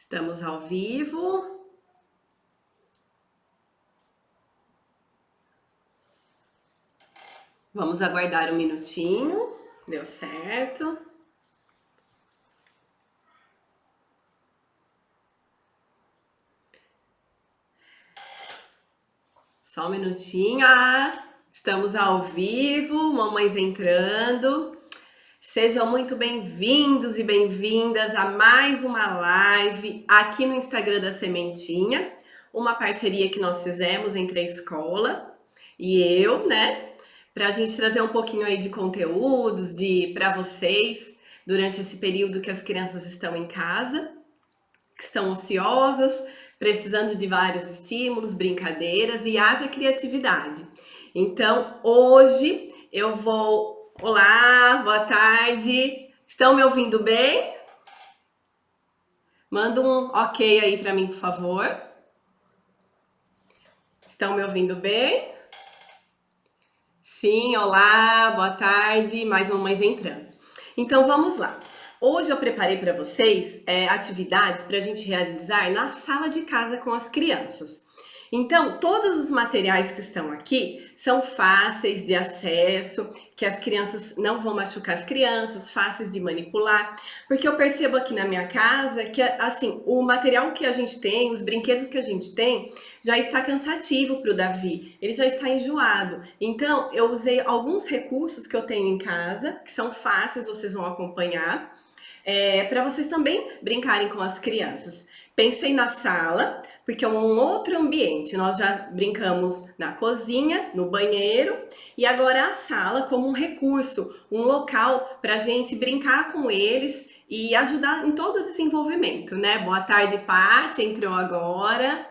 Estamos ao vivo. Vamos aguardar um minutinho. Deu certo. Só um minutinho. Estamos ao vivo, mamães entrando. Sejam muito bem-vindos e bem-vindas a mais uma live aqui no Instagram da Sementinha, uma parceria que nós fizemos entre a escola e eu, né? Para a gente trazer um pouquinho aí de conteúdos para vocês durante esse período que as crianças estão em casa, que estão ociosas, precisando de vários estímulos, brincadeiras e haja criatividade. Então, hoje eu vou... Olá, boa tarde. Estão me ouvindo bem? Manda um ok aí para mim, por favor. Estão me ouvindo bem? Sim, olá, boa tarde. Mais mamães entrando. Então, vamos lá. Hoje eu preparei para vocês atividades para a gente realizar na sala de casa com as crianças. Então, todos os materiais que estão aqui são fáceis de acesso, que as crianças não vão machucar as crianças, fáceis de manipular, porque eu percebo aqui na minha casa que, assim, o material que a gente tem, os brinquedos que a gente tem, já está cansativo para o Davi, ele já está enjoado. Então, eu usei alguns recursos que eu tenho em casa, que são fáceis, vocês vão acompanhar, para vocês também brincarem com as crianças. Pensei na sala, porque é um outro ambiente. Nós já brincamos na cozinha, no banheiro, e agora a sala como um recurso, um local para a gente brincar com eles e ajudar em todo o desenvolvimento, né? Boa tarde, Paty, entrou agora.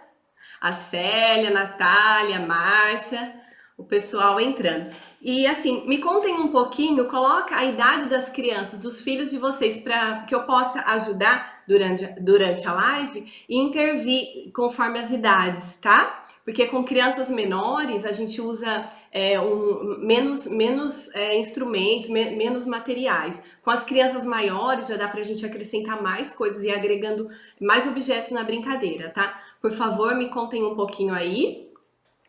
A Célia, a Natália, a Márcia, o pessoal entrando. E assim, me contem um pouquinho, coloca a idade das crianças, dos filhos de vocês, para que eu possa ajudar durante a live e intervir conforme as idades, tá? Porque com crianças menores a gente usa menos instrumentos, menos materiais. Com as crianças maiores já dá pra gente acrescentar mais coisas e agregando mais objetos na brincadeira, tá? Por favor, me contem um pouquinho aí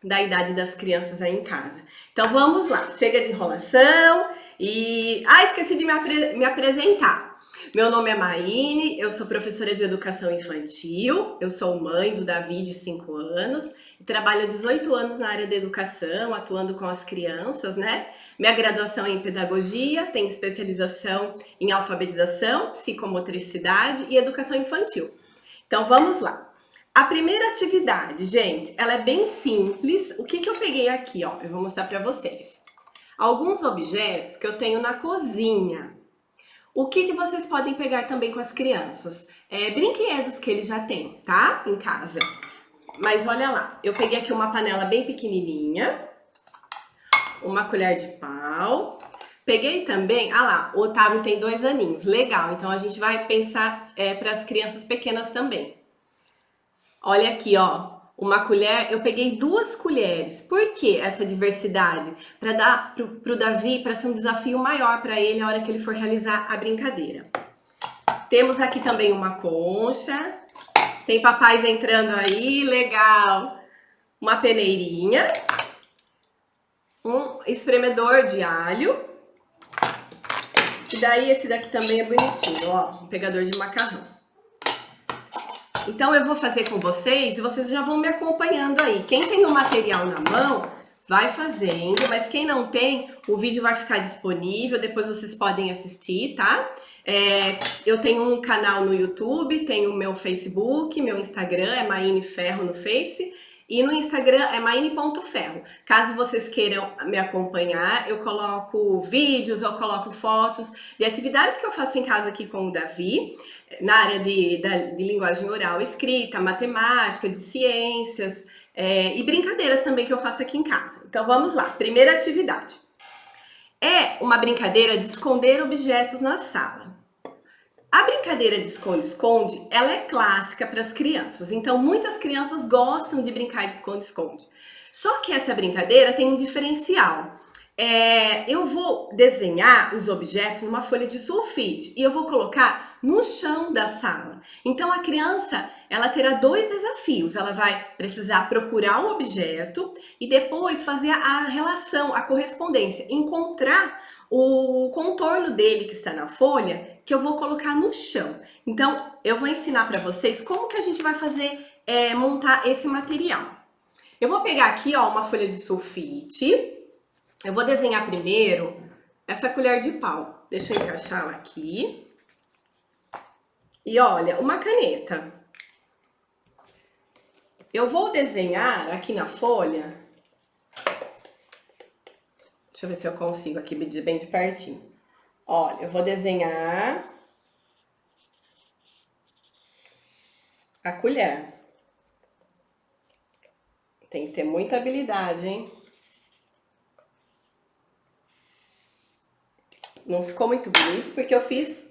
da idade das crianças aí em casa. Então vamos lá, chega de enrolação e... esqueci de me apresentar. Meu nome é Maine, eu sou professora de educação infantil, eu sou mãe do Davi de 5 anos e trabalho há 18 anos na área da educação, atuando com as crianças, né? Minha graduação é em pedagogia, tenho especialização em alfabetização, psicomotricidade e educação infantil. Então vamos lá. A primeira atividade, gente, ela é bem simples. O que eu peguei aqui, ó? Eu vou mostrar para vocês. Alguns objetos que eu tenho na cozinha. O que vocês podem pegar também com as crianças? Brinquedos que eles já têm, tá? Em casa. Mas olha lá, eu peguei aqui uma panela bem pequenininha. Uma colher de pau. Peguei também, lá, o Otávio tem 2 aninhos. Legal, então a gente vai pensar para as crianças pequenas também. Olha aqui, ó, uma colher, eu peguei 2 colheres. Por que essa diversidade? Para dar pro Davi, para ser um desafio maior para ele na hora que ele for realizar a brincadeira. Temos aqui também uma concha. Tem papais entrando aí, legal. Uma peneirinha. Um espremedor de alho. E daí esse daqui também é bonitinho, ó, um pegador de macarrão. Então eu vou fazer com vocês e vocês já vão me acompanhando aí. Quem tem o material na mão, vai fazendo, mas quem não tem, o vídeo vai ficar disponível, depois vocês podem assistir, tá? Eu tenho um canal no YouTube, tenho o meu Facebook, meu Instagram é Maine Ferro no Face, e no Instagram é maine.ferro. Caso vocês queiram me acompanhar, eu coloco vídeos, eu coloco fotos de atividades que eu faço em casa aqui com o Davi, na área de linguagem oral escrita, matemática, de ciências e brincadeiras também que eu faço aqui em casa. Então vamos lá, primeira atividade. É uma brincadeira de esconder objetos na sala. A brincadeira de esconde-esconde, ela é clássica para as crianças. Então, muitas crianças gostam de brincar de esconde-esconde. Só que essa brincadeira tem um diferencial. eu vou desenhar os objetos numa folha de sulfite e eu vou colocar no chão da sala. Então a criança, ela terá dois desafios. Ela vai precisar procurar o objeto e depois fazer a relação, a correspondência, encontrar o contorno dele que está na folha, que eu vou colocar no chão. Então eu vou ensinar para vocês como que a gente vai fazer, montar esse material. Eu vou pegar aqui, ó, uma folha de sulfite. Eu vou desenhar primeiro essa colher de pau. Deixa eu encaixar ela aqui. E olha, uma caneta. Eu vou desenhar aqui na folha. Deixa eu ver se eu consigo aqui bem de pertinho. Olha, eu vou desenhar a colher. Tem que ter muita habilidade, hein? Não ficou muito bonito porque eu fiz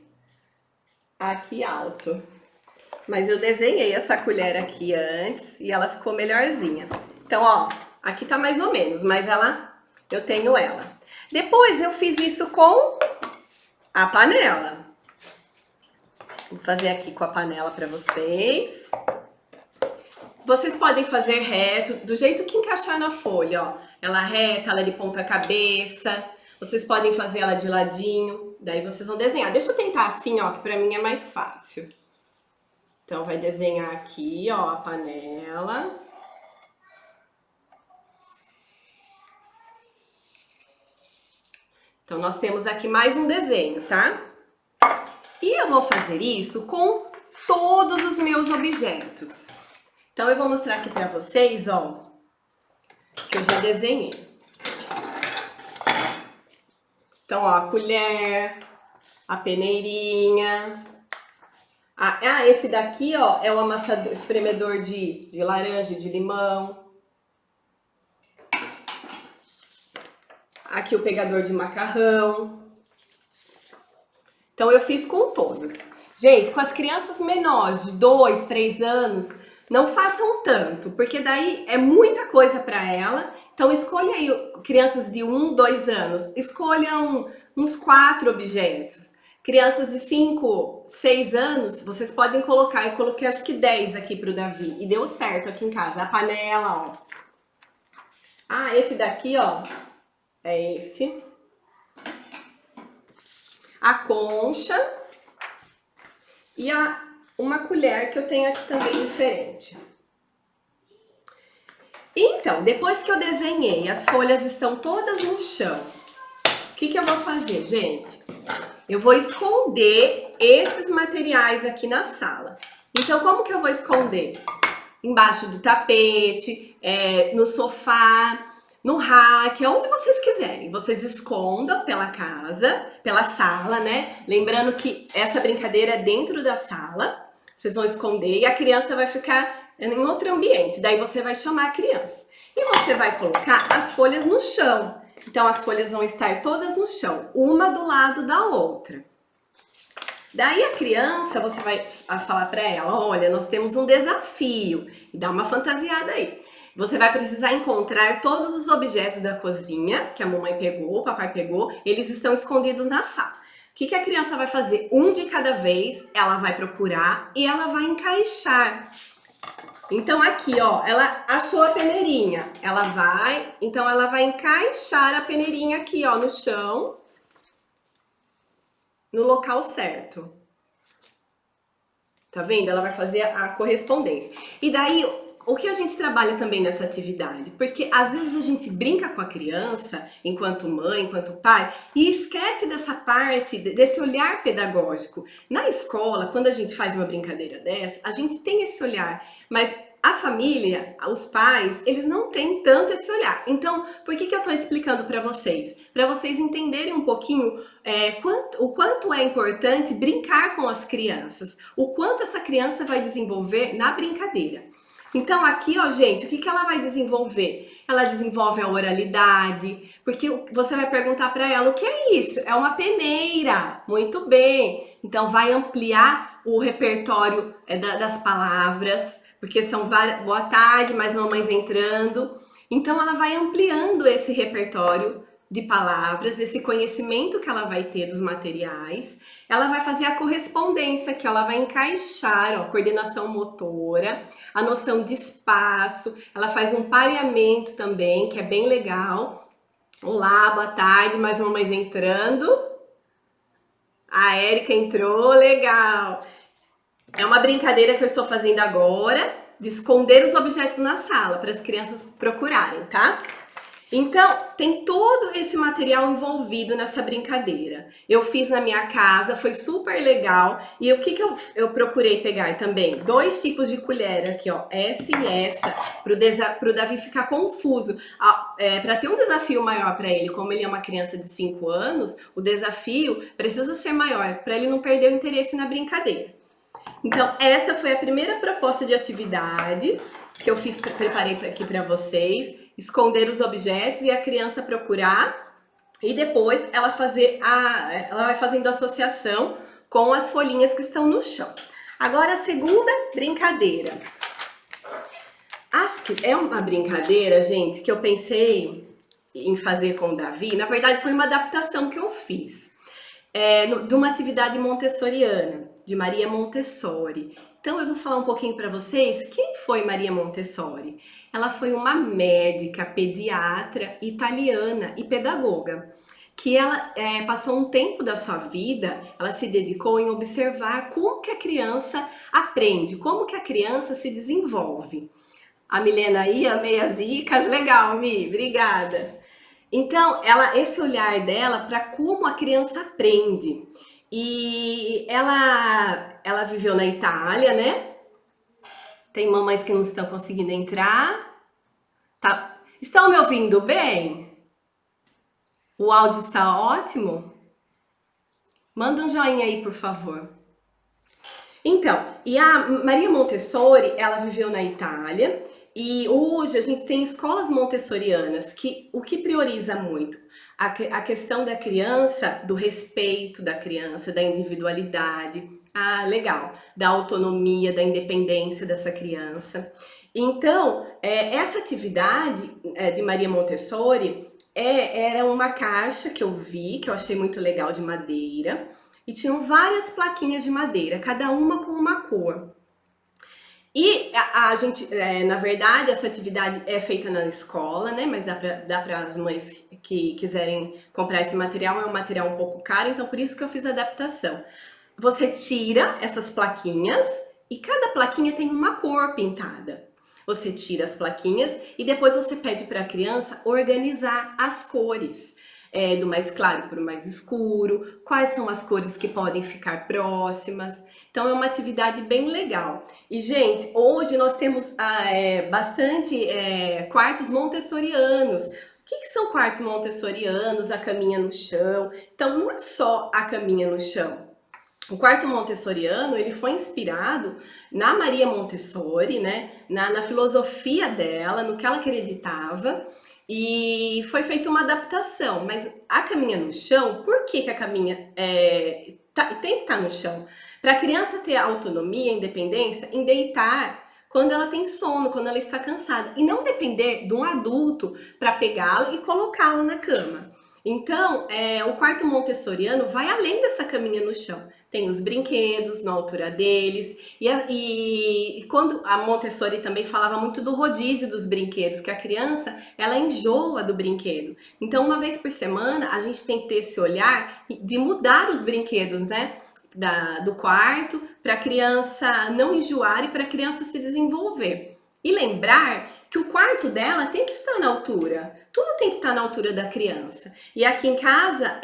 aqui alto. Mas eu desenhei essa colher aqui antes e ela ficou melhorzinha. Então, ó, aqui tá mais ou menos, mas eu tenho ela. Depois eu fiz isso com a panela. Vou fazer aqui com a panela pra vocês. Vocês podem fazer reto, do jeito que encaixar na folha, ó. Ela reta, ela de ponta cabeça. Vocês podem fazer ela de ladinho, daí vocês vão desenhar. Deixa eu tentar assim, ó, que pra mim é mais fácil. Então, vai desenhar aqui, ó, a panela. Então, nós temos aqui mais um desenho, tá? E eu vou fazer isso com todos os meus objetos. Então, eu vou mostrar aqui pra vocês, ó, que eu já desenhei. Então, ó, a colher, a peneirinha. Esse daqui, ó, é o amassador, espremedor de laranja e de limão. Aqui o pegador de macarrão. Então, eu fiz com todos. Gente, com as crianças menores de 2, 3 anos, não façam tanto, porque daí é muita coisa para ela. Então, escolha aí, crianças de 1, 2 anos, escolham uns 4 objetos. Crianças de 5, 6 anos, vocês podem colocar. Eu coloquei acho que 10 aqui pro Davi e deu certo aqui em casa. A panela, ó. Esse daqui, ó, é esse. A concha e uma colher que eu tenho aqui também diferente. Então, depois que eu desenhei, as folhas estão todas no chão. O que eu vou fazer, gente? Eu vou esconder esses materiais aqui na sala. Então, como que eu vou esconder? Embaixo do tapete, no sofá, no rack, onde vocês quiserem. Vocês escondam pela casa, pela sala, né? Lembrando que essa brincadeira é dentro da sala. Vocês vão esconder e a criança vai ficar em outro ambiente. Daí você vai chamar a criança. E você vai colocar as folhas no chão. Então, as folhas vão estar todas no chão, uma do lado da outra. Daí a criança, você vai falar para ela, olha, nós temos um desafio. E dá uma fantasiada aí. Você vai precisar encontrar todos os objetos da cozinha que a mamãe pegou, o papai pegou, eles estão escondidos na sala. O que a criança vai fazer? Um de cada vez, ela vai procurar e ela vai encaixar. Então aqui, ó, ela achou a peneirinha, ela vai encaixar a peneirinha aqui, ó, no chão, no local certo. Tá vendo? Ela vai fazer a correspondência. E daí, o que a gente trabalha também nessa atividade? Porque às vezes a gente brinca com a criança, enquanto mãe, enquanto pai, e esquece dessa parte, desse olhar pedagógico. Na escola, quando a gente faz uma brincadeira dessa, a gente tem esse olhar, mas a família, os pais, eles não têm tanto esse olhar. Então, por que eu tô explicando para vocês? Para vocês entenderem um pouquinho o quanto é importante brincar com as crianças, o quanto essa criança vai desenvolver na brincadeira. Então aqui, ó, gente, o que ela vai desenvolver? Ela desenvolve a oralidade, porque você vai perguntar para ela, o que é isso? É uma peneira. Muito bem. Então vai ampliar o repertório das palavras, porque são várias, boa tarde, mais mamães entrando. Então ela vai ampliando esse repertório de palavras, esse conhecimento que ela vai ter dos materiais, ela vai fazer a correspondência, que ela vai encaixar, ó, coordenação motora, a noção de espaço, ela faz um pareamento também, que é bem legal. Olá, boa tarde, mais uma mais entrando. A Érica entrou, legal. É uma brincadeira que eu estou fazendo agora, de esconder os objetos na sala, para as crianças procurarem, tá? Então, tem todo esse material envolvido nessa brincadeira. Eu fiz na minha casa, foi super legal. E o que eu procurei pegar também? 2 tipos de colher aqui, ó, essa e essa, pro Davi ficar confuso. Para ter um desafio maior para ele, como ele é uma criança de 5 anos, o desafio precisa ser maior, para ele não perder o interesse na brincadeira. Então, essa foi a primeira proposta de atividade que eu fiz, preparei aqui para vocês. Esconder os objetos e a criança procurar. E depois ela vai fazendo associação com as folhinhas que estão no chão. Agora, a segunda brincadeira. É uma brincadeira, gente, que eu pensei em fazer com o Davi. Na verdade, foi uma adaptação que eu fiz. De uma atividade montessoriana, de Maria Montessori. Então eu vou falar um pouquinho para vocês quem foi Maria Montessori. Ela foi uma médica, pediatra, italiana e pedagoga, que ela passou um tempo da sua vida, ela se dedicou em observar como que a criança aprende, como que a criança se desenvolve. A Milena aí, amei as dicas, legal, Mi, obrigada. Então, esse olhar dela para como a criança aprende. E ela viveu na Itália, né? Tem mamães que não estão conseguindo entrar. Tá? Estão me ouvindo bem? O áudio está ótimo? Manda um joinha aí, por favor. Então, e a Maria Montessori, ela viveu na Itália. E hoje a gente tem escolas montessorianas que o que prioriza muito? A questão da criança, do respeito da criança, da individualidade, legal, da autonomia, da independência dessa criança. Então, essa atividade de Maria Montessori era uma caixa que eu vi, que eu achei muito legal, de madeira, e tinham várias plaquinhas de madeira, cada uma com uma cor. E a gente, na verdade, essa atividade é feita na escola, né? Mas dá para as mães que quiserem comprar esse material, é um material um pouco caro, então por isso que eu fiz a adaptação. Você tira essas plaquinhas e cada plaquinha tem uma cor pintada. Você tira as plaquinhas e depois você pede para a criança organizar as cores. Do mais claro para o mais escuro, quais são as cores que podem ficar próximas. Então é uma atividade bem legal. E, gente, hoje nós temos bastante quartos montessorianos. O que são quartos montessorianos? A caminha no chão. Então não é só a caminha no chão. O quarto montessoriano, ele foi inspirado na Maria Montessori, né? Na filosofia dela, no que ela acreditava. E foi feita uma adaptação, mas a caminha no chão, por que a caminha tem que estar no chão? Para a criança ter autonomia, independência em deitar quando ela tem sono, quando ela está cansada, e não depender de um adulto para pegá-la e colocá-la na cama. Então, o quarto montessoriano vai além dessa caminha no chão. Tem os brinquedos na altura deles. E quando a Montessori também falava muito do rodízio dos brinquedos, que a criança, ela enjoa do brinquedo. Então, uma vez por semana, a gente tem que ter esse olhar de mudar os brinquedos, né? Do quarto, para a criança não enjoar e para a criança se desenvolver. E lembrar que o quarto dela tem que estar na altura. Tudo tem que estar na altura da criança. E aqui em casa,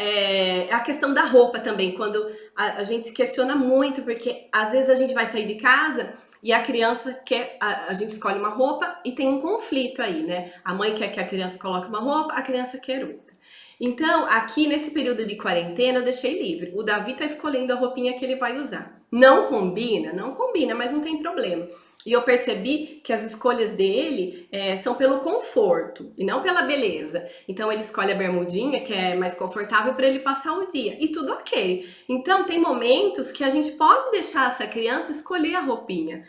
a questão da roupa também, quando a gente questiona muito, porque às vezes a gente vai sair de casa e a criança quer, a gente escolhe uma roupa e tem um conflito aí, né? A mãe quer que a criança coloque uma roupa, a criança quer outra. Então, aqui nesse período de quarentena, eu deixei livre. O Davi tá escolhendo a roupinha que ele vai usar. Não combina? Não combina, mas não tem problema. E eu percebi que as escolhas dele são pelo conforto e não pela beleza. Então ele escolhe a bermudinha, que é mais confortável para ele passar o dia. E tudo ok. Então tem momentos que a gente pode deixar essa criança escolher a roupinha,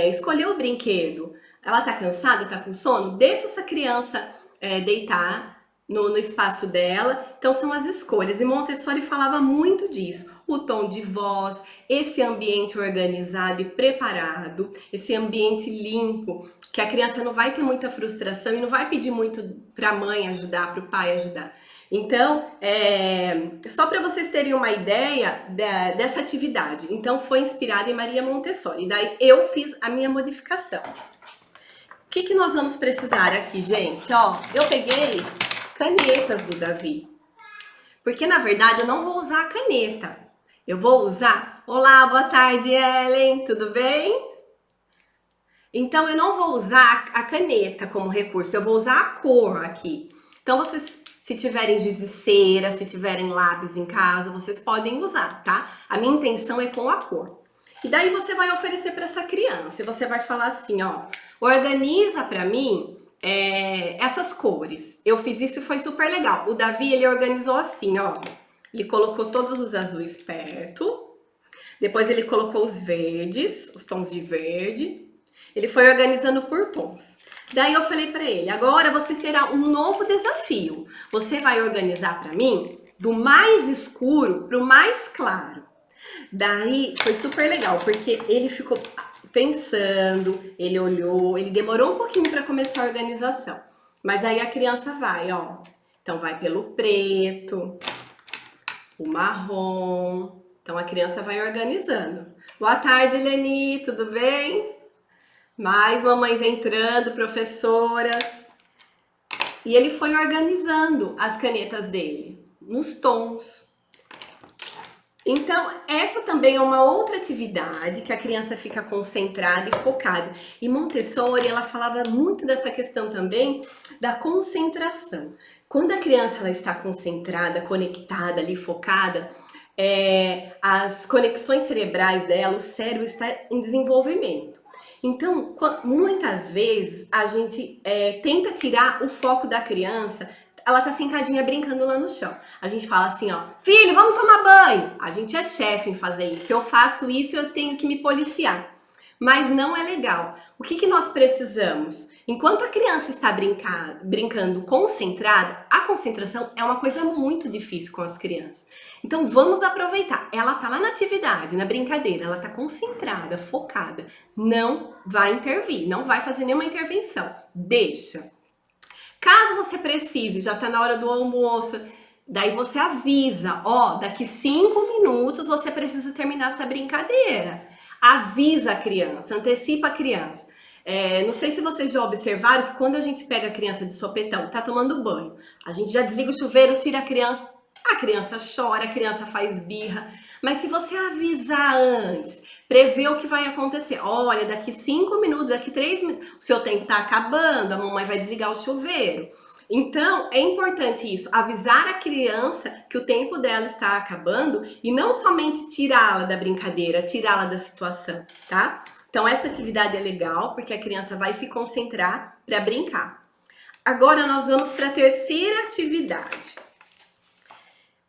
escolher o brinquedo. Ela tá cansada, tá com sono? Deixa essa criança deitar. no espaço dela. Então são as escolhas. E Montessori falava muito disso. O tom de voz, esse ambiente organizado e preparado, esse ambiente limpo, que a criança não vai ter muita frustração e não vai pedir muito para a mãe ajudar, para o pai ajudar. Então, só para vocês terem uma ideia dessa atividade. Então, foi inspirada em Maria Montessori. Daí eu fiz a minha modificação. O que nós vamos precisar aqui, gente? Ó, eu peguei canetas do Davi. Porque, na verdade, eu não vou usar a caneta. Eu vou usar... Olá, boa tarde, Ellen, tudo bem? Então, eu não vou usar a caneta como recurso, eu vou usar a cor aqui. Então, vocês, se tiverem giz de cera, se tiverem lápis em casa, vocês podem usar, tá? A minha intenção é com a cor. E daí você vai oferecer para essa criança, e você vai falar assim, ó, organiza para mim essas cores. Eu fiz isso e foi super legal. O Davi, ele organizou assim, ó. Ele colocou todos os azuis perto, depois ele colocou os verdes, os tons de verde. Ele foi organizando por tons. Daí eu falei para ele, agora você terá um novo desafio. Você vai organizar para mim do mais escuro para o mais claro. Daí foi super legal, porque ele ficou pensando, ele olhou, ele demorou um pouquinho para começar a organização. Mas aí a criança vai, ó. Então vai pelo preto, o marrom. Então a criança vai organizando. Boa tarde, Leni, tudo bem? Mais mamães entrando, professoras. E ele foi organizando as canetas dele, nos tons. Então, essa também é uma outra atividade que a criança fica concentrada e focada. E Montessori, ela falava muito dessa questão também da concentração. Quando a criança ela está concentrada, conectada ali, focada, as conexões cerebrais dela, o cérebro está em desenvolvimento. Então, muitas vezes a gente tenta tirar o foco da criança. Ela tá sentadinha brincando lá no chão. A gente fala assim, ó, filho, vamos tomar banho. A gente é chefe em fazer isso. Eu faço isso, eu tenho que me policiar. Mas não é legal. O que nós precisamos? Enquanto a criança está brincando concentrada, a concentração é uma coisa muito difícil com as crianças. Então vamos aproveitar. Ela tá lá na atividade, na brincadeira, ela tá concentrada, focada. Não vai intervir, não vai fazer nenhuma intervenção. Deixa. Caso você precise, já tá na hora do almoço, daí você avisa, ó, daqui 5 minutos você precisa terminar essa brincadeira. Avisa a criança, antecipa a criança. Não sei se vocês já observaram que quando a gente pega a criança de sopetão, tá tomando banho, a gente já desliga o chuveiro, tira a criança chora, a criança faz birra. Mas se você avisar antes, prever o que vai acontecer, olha, daqui 5 minutos, daqui 3 minutos, o seu tempo tá acabando, a mamãe vai desligar o chuveiro. Então, é importante isso, avisar a criança que o tempo dela está acabando e não somente tirá-la da brincadeira, tirá-la da situação, tá? Então, essa atividade é legal porque a criança vai se concentrar para brincar. Agora, nós vamos para a terceira atividade.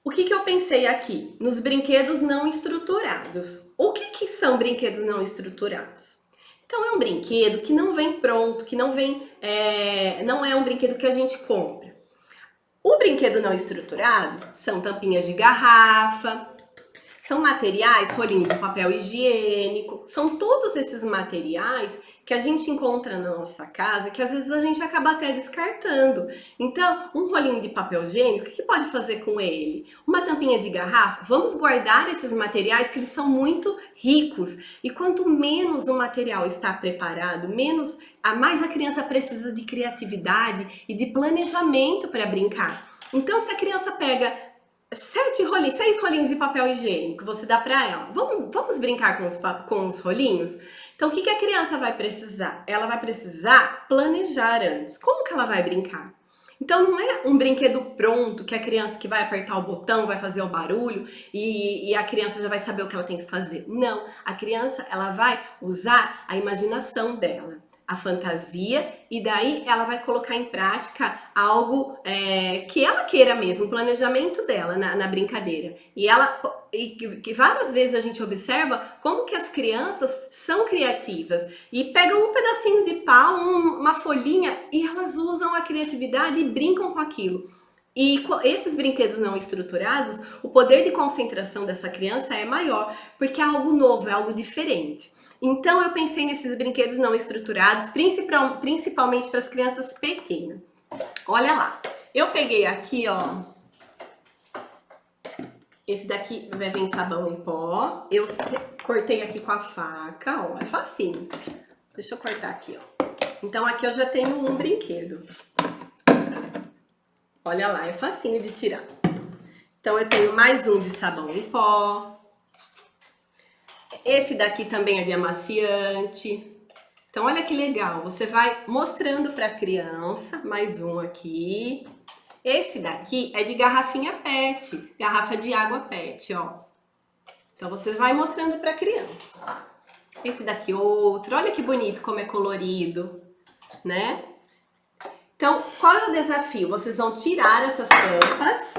O que eu pensei aqui? Nos brinquedos não estruturados. O que são brinquedos não estruturados? Então, é um brinquedo que não vem pronto, que não vem, não é um brinquedo que a gente compra. O brinquedo não estruturado são tampinhas de garrafa, são materiais, rolinho de papel higiênico, são todos esses materiais que a gente encontra na nossa casa, que às vezes a gente acaba até descartando. Então, um rolinho de papel higiênico, o que pode fazer com ele? Uma tampinha de garrafa, vamos guardar esses materiais que eles são muito ricos. E quanto menos o material está preparado, mais a criança precisa de criatividade e de planejamento para brincar. Então, se a criança pega 6 rolinhos de papel higiênico, você dá para ela. Vamos brincar com os rolinhos? Então, o que a criança vai precisar? Ela vai precisar planejar antes. Como que ela vai brincar? Então, não é um brinquedo pronto que a criança que vai apertar o botão, vai fazer o barulho e a criança já vai saber o que ela tem que fazer. Não, a criança ela vai usar a imaginação dela, a fantasia, e daí ela vai colocar em prática algo que ela queira mesmo, o planejamento dela na brincadeira. E que várias vezes a gente observa como que as crianças são criativas e pegam um pedacinho de pau, uma folhinha, e elas usam a criatividade e brincam com aquilo. E esses brinquedos não estruturados, o poder de concentração dessa criança é maior, porque é algo novo, é algo diferente. Então eu pensei nesses brinquedos não estruturados, principalmente para as crianças pequenas. Olha lá, eu peguei aqui, ó, esse daqui vai vir sabão em pó, eu cortei aqui com a faca, ó, é facinho. Deixa eu cortar aqui, ó. Então aqui eu já tenho um brinquedo. Olha lá, é facinho de tirar. Então eu tenho mais um de sabão em pó. Esse daqui também é de amaciante. Então olha que legal, você vai mostrando para a criança, mais um aqui. Esse daqui é de garrafinha PET, garrafa de água PET, ó. Então você vai mostrando para a criança. Esse daqui outro, olha que bonito como é colorido, né? Então, qual é o desafio? Vocês vão tirar essas tampas,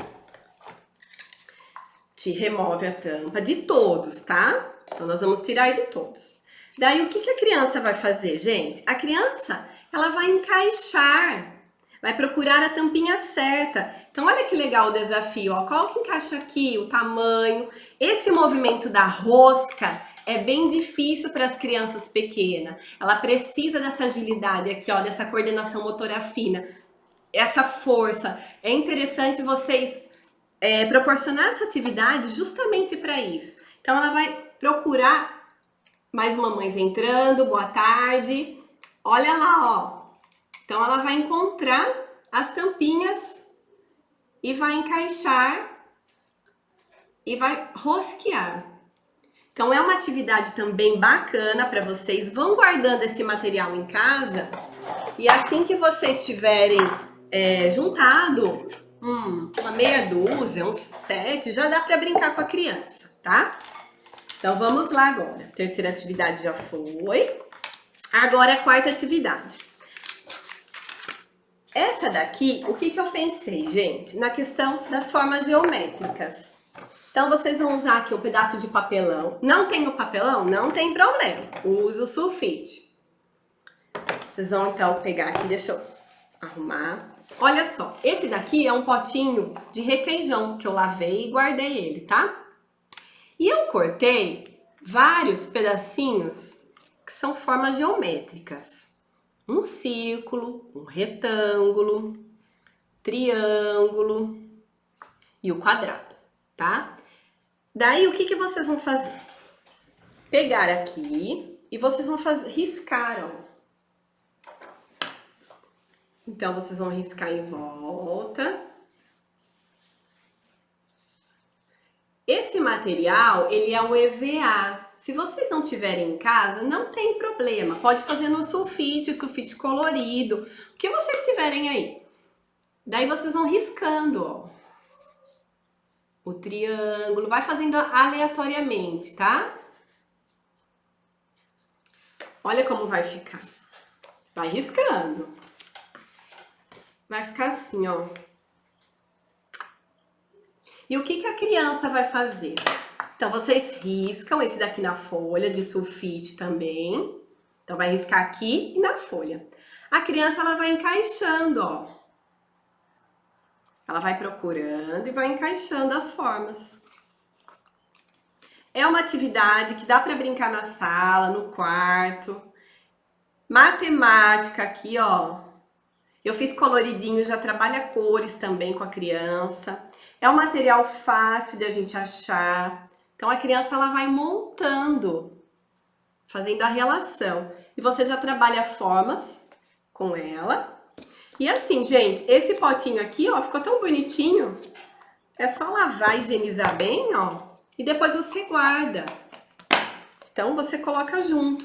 remove a tampa de todos, tá? Então, nós vamos tirar de todos. Daí, o que a criança vai fazer, gente? A criança, ela vai encaixar, vai procurar a tampinha certa. Então, olha que legal o desafio, ó. Qual que encaixa aqui, o tamanho. Esse movimento da rosca é bem difícil para as crianças pequenas. Ela precisa dessa agilidade aqui, ó, dessa coordenação motora fina, essa força. É interessante vocês proporcionar essa atividade justamente para isso. Então ela vai procurar mais mamães entrando, boa tarde. Olha lá, ó. Então ela vai encontrar as tampinhas e vai encaixar e vai rosquear. Então é uma atividade também bacana para vocês. Vão guardando esse material em casa e assim que vocês tiverem juntado uma meia dúzia, uns 7, já dá para brincar com a criança, tá? Então vamos lá agora. A terceira atividade já foi. Agora a quarta atividade. Essa daqui, o que eu pensei, gente? Na questão das formas geométricas. Então, vocês vão usar aqui um pedaço de papelão. Não tem o papelão? Não tem problema. Usa o sulfite. Vocês vão, então, pegar aqui, deixa eu arrumar. Olha só, esse daqui é um potinho de requeijão que eu lavei e guardei ele, tá? E eu cortei vários pedacinhos que são formas geométricas. Um círculo, um retângulo, triângulo e o quadrado, tá? Daí, o que vocês vão fazer? Pegar aqui e vocês vão riscar, ó. Então, vocês vão riscar em volta. Esse material, ele é o EVA. Se vocês não tiverem em casa, não tem problema. Pode fazer no sulfite colorido, o que vocês tiverem aí. Daí, vocês vão riscando, ó. O triângulo, vai fazendo aleatoriamente, tá? Olha como vai ficar. Vai riscando. Vai ficar assim, ó. E o que a criança vai fazer? Então, vocês riscam esse daqui na folha de sulfite também. Então, vai riscar aqui e na folha. A criança, ela vai encaixando, ó. Ela vai procurando e vai encaixando as formas. É uma atividade que dá para brincar na sala, no quarto. Matemática aqui, ó. Eu fiz coloridinho, já trabalha cores também com a criança. É um material fácil de a gente achar. Então a criança ela vai montando, fazendo a relação. E você já trabalha formas com ela. E assim, gente, esse potinho aqui, ó, ficou tão bonitinho. É só lavar e higienizar bem, ó. E depois você guarda. Então, você coloca junto,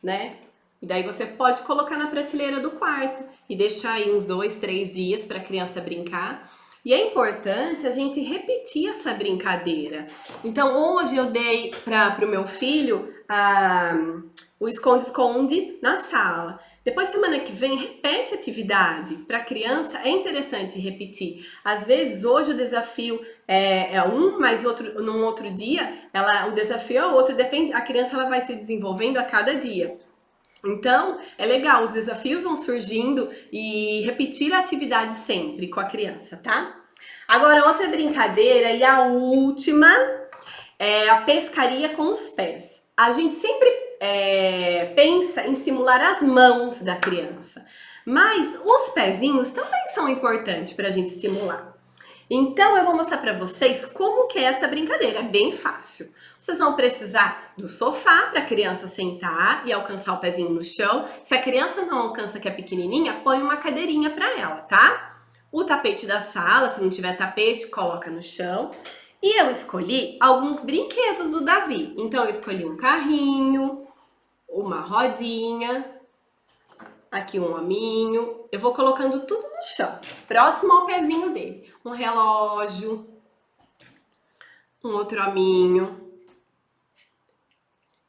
né? E daí você pode colocar na prateleira do quarto. E deixar aí uns 2, 3 dias para a criança brincar. E é importante a gente repetir essa brincadeira. Então, hoje eu dei para o meu filho o esconde-esconde na sala. Depois, semana que vem, repete a atividade. Para a criança, é interessante repetir. Às vezes, hoje o desafio é um, mas num outro dia, o desafio é outro. Depende, a criança ela vai se desenvolvendo a cada dia. Então, é legal, os desafios vão surgindo e repetir a atividade sempre com a criança, tá? Agora, outra brincadeira e a última é a pescaria com os pés. A gente sempre pensa em simular as mãos da criança, mas os pezinhos também são importantes para a gente simular. Então eu vou mostrar para vocês como que é essa brincadeira, é bem fácil. Vocês vão precisar do sofá para a criança sentar e alcançar o pezinho no chão. Se a criança não alcança, que é pequenininha, põe uma cadeirinha para ela, tá? O tapete da sala, se não tiver tapete, coloca no chão. E eu escolhi alguns brinquedos do Davi. Então eu escolhi um carrinho, uma rodinha, aqui um hominho. Eu vou colocando tudo no chão, próximo ao pezinho dele. Um relógio, um outro hominho.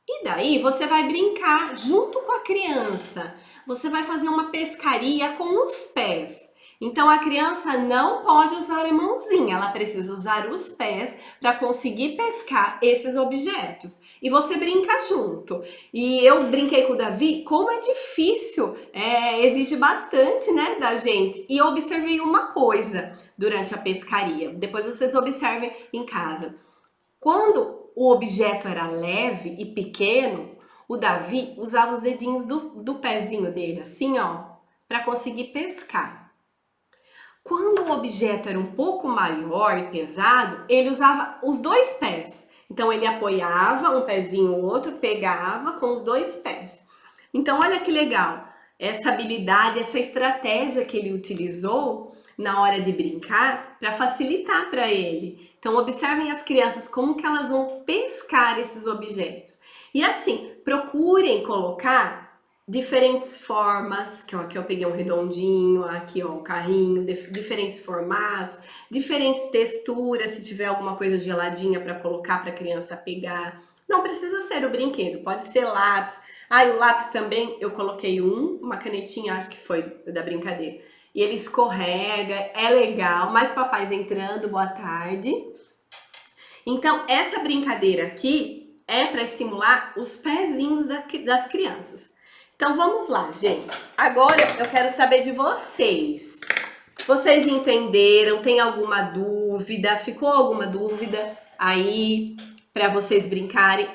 E daí você vai brincar junto com a criança. Você vai fazer uma pescaria com os pés. Então a criança não pode usar a mãozinha, ela precisa usar os pés para conseguir pescar esses objetos. E você brinca junto. E eu brinquei com o Davi, como é difícil, exige bastante, né, da gente. E eu observei uma coisa durante a pescaria. Depois vocês observem em casa. Quando o objeto era leve e pequeno, o Davi usava os dedinhos do pezinho dele, assim, ó, para conseguir pescar. Quando o objeto era um pouco maior e pesado, ele usava os dois pés. Então ele apoiava um pezinho ou outro, pegava com os dois pés. Então olha que legal, essa habilidade, essa estratégia que ele utilizou na hora de brincar para facilitar para ele. Então observem as crianças como que elas vão pescar esses objetos. E assim, procurem colocar diferentes formas, que ó, aqui eu peguei um redondinho, aqui ó, um carrinho, diferentes formatos, diferentes texturas, se tiver alguma coisa geladinha para colocar para a criança pegar. Não precisa ser o brinquedo, pode ser lápis. Ah, e o lápis também, eu coloquei uma canetinha, acho que foi da brincadeira. E ele escorrega, é legal, mais papais entrando, boa tarde. Então, essa brincadeira aqui é para estimular os pezinhos das crianças. Então vamos lá, gente. Agora eu quero saber de vocês. Vocês entenderam? Tem alguma dúvida? Ficou alguma dúvida aí para vocês brincarem?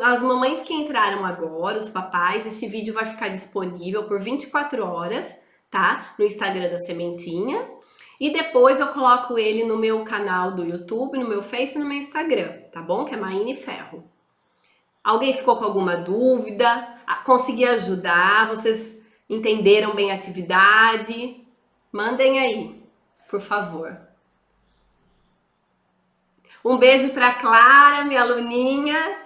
As mamães que entraram agora, os papais, esse vídeo vai ficar disponível por 24 horas, tá? No Instagram da Sementinha. E depois eu coloco ele no meu canal do YouTube, no meu Face e no meu Instagram, tá bom? Que é Maine Ferro. Alguém ficou com alguma dúvida? Consegui ajudar? Vocês entenderam bem a atividade? Mandem aí, por favor. Um beijo para Clara, minha aluninha.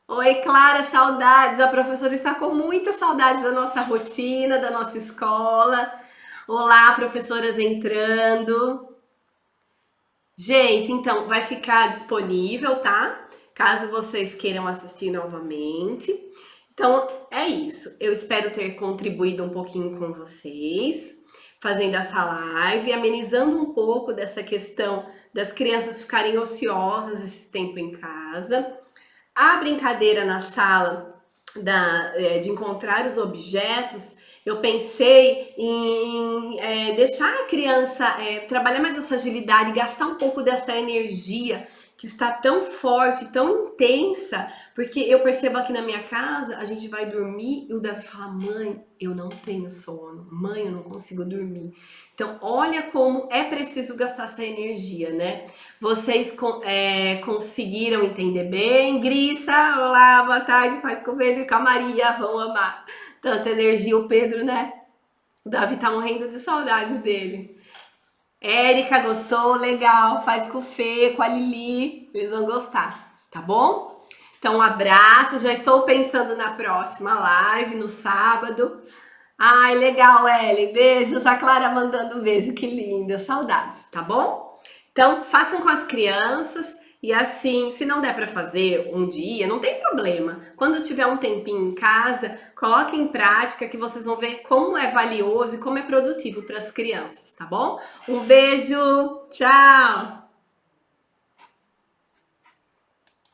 Oi, Clara, saudades. A professora está com muitas saudades da nossa rotina, da nossa escola. Olá, professoras entrando. Gente, então vai ficar disponível, tá? Caso vocês queiram assistir novamente. Então, é isso. Eu espero ter contribuído um pouquinho com vocês, fazendo essa live, amenizando um pouco dessa questão das crianças ficarem ociosas esse tempo em casa. A brincadeira na sala de encontrar os objetos, eu pensei em deixar a criança trabalhar mais essa agilidade, gastar um pouco dessa energia que está tão forte, tão intensa, porque eu percebo aqui na minha casa, a gente vai dormir e o Davi fala, mãe, eu não tenho sono, mãe, eu não consigo dormir. Então, olha como é preciso gastar essa energia, né? Vocês conseguiram entender bem? Grissa, olá, boa tarde, faz com o Pedro e com a Maria, vão amar. Tanta energia o Pedro, né? O Davi tá morrendo de saudades dele. Érica, gostou? Legal. Faz com o Fê, com a Lili. Eles vão gostar, tá bom? Então, um abraço. Já estou pensando na próxima live, no sábado. Ai, legal, Ellen. Beijos. A Clara mandando um beijo. Que linda. Saudades, tá bom? Então, façam com as crianças. E assim, se não der para fazer um dia, não tem problema. Quando tiver um tempinho em casa, coloque em prática que vocês vão ver como é valioso e como é produtivo para as crianças, tá bom? Um beijo, tchau!